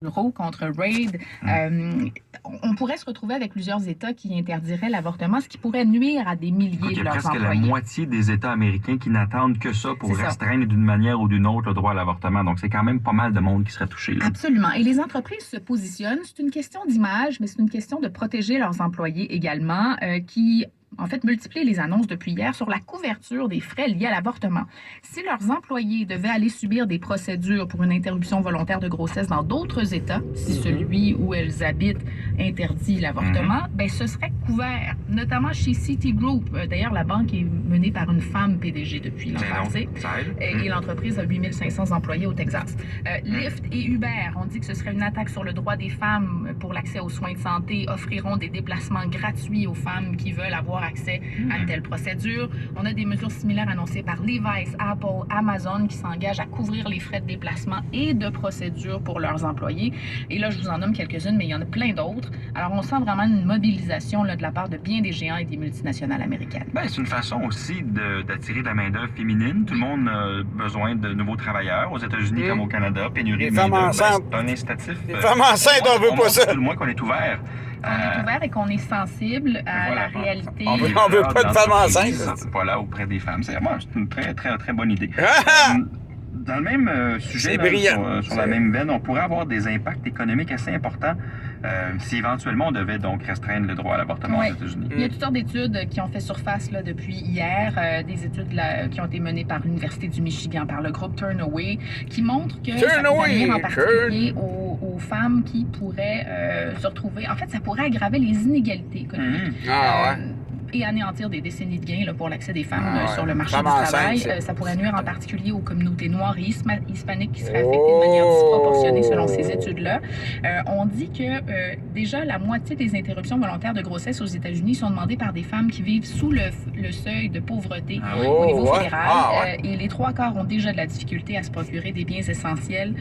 Roe contre Wade, on pourrait se retrouver avec plusieurs États qui interdiraient l'avortement, ce qui pourrait nuire à des milliers Écoute, de leurs employés. Il y a presque la moitié des États américains qui n'attendent que ça pour restreindre d'une manière ou d'une autre le droit à l'avortement. Donc, c'est quand même pas mal de monde qui serait touché. Là. Absolument. Et les entreprises se positionnent. C'est une question d'image, mais c'est une question de protéger leurs employés également, qui en fait, multiplier les annonces depuis hier sur la couverture des frais liés à l'avortement. Si leurs employés devaient aller subir des procédures pour une interruption volontaire de grossesse dans d'autres États, si celui où elles habitent interdit l'avortement, ben ce serait couvert, notamment chez Citigroup. D'ailleurs, la banque est menée par une femme PDG depuis l'an passé. Et l'entreprise a 8500 employés au Texas. Lyft et Uber ont dit que ce serait une attaque sur le droit des femmes pour l'accès aux soins de santé, offriront des déplacements gratuits aux femmes qui veulent avoir accès à une telle procédure. On a des mesures similaires annoncées par Levi's, Apple, Amazon qui s'engagent à couvrir les frais de déplacement et de procédure pour leurs employés. Et là, je vous en nomme quelques-unes, mais il y en a plein d'autres. Alors, on sent vraiment une mobilisation là, de la part de bien des géants et des multinationales américaines. Ben, c'est une façon aussi d'attirer de la main-d'œuvre féminine. Tout le monde a besoin de nouveaux travailleurs, aux États-Unis comme au Canada. Pénurie de main-d'œuvre, c'est un incitatif. Les femmes enceintes, on veut pas ça. Tout le moins qu'on est ouvert. On est ouvert et qu'on est sensible à la réalité. On veut pas de femmes enceintes. Voilà, auprès des femmes. C'est une très, très, très bonne idée. Dans le même sujet, sur la même veine, on pourrait avoir des impacts économiques assez importants si éventuellement on devait donc restreindre le droit à l'avortement aux États-Unis. Il y a toutes sortes d'études qui ont fait surface là, depuis hier, des études qui ont été menées par l'Université du Michigan, par le groupe Turnaway, qui montrent que ça pourrait nuire en particulier aux femmes qui pourraient se retrouver... En fait, ça pourrait aggraver les inégalités économiques. Et anéantir des décennies de gains là, pour l'accès des femmes sur le marché du travail. Ça pourrait nuire en particulier aux communautés noires et hispaniques qui seraient affectées de manière disproportionnée selon ces études-là. On dit que déjà la moitié des interruptions volontaires de grossesse aux États-Unis sont demandées par des femmes qui vivent sous le seuil de pauvreté au niveau fédéral. Et les 3/4 ont déjà de la difficulté à se procurer des biens essentiels.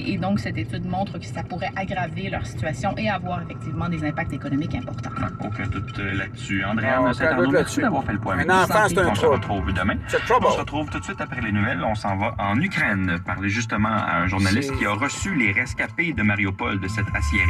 Et donc, cette étude montre que ça pourrait aggraver leur situation et avoir effectivement des impacts économiques importants. Aucun doute là-dessus. Andréane, c'est un merci d'avoir fait le point. Un enfant, c'est un On se retrouve demain. On se retrouve tout de suite après les nouvelles. On s'en va en Ukraine parler justement à un journaliste qui a reçu les rescapés de Mariupol de cette aciérie.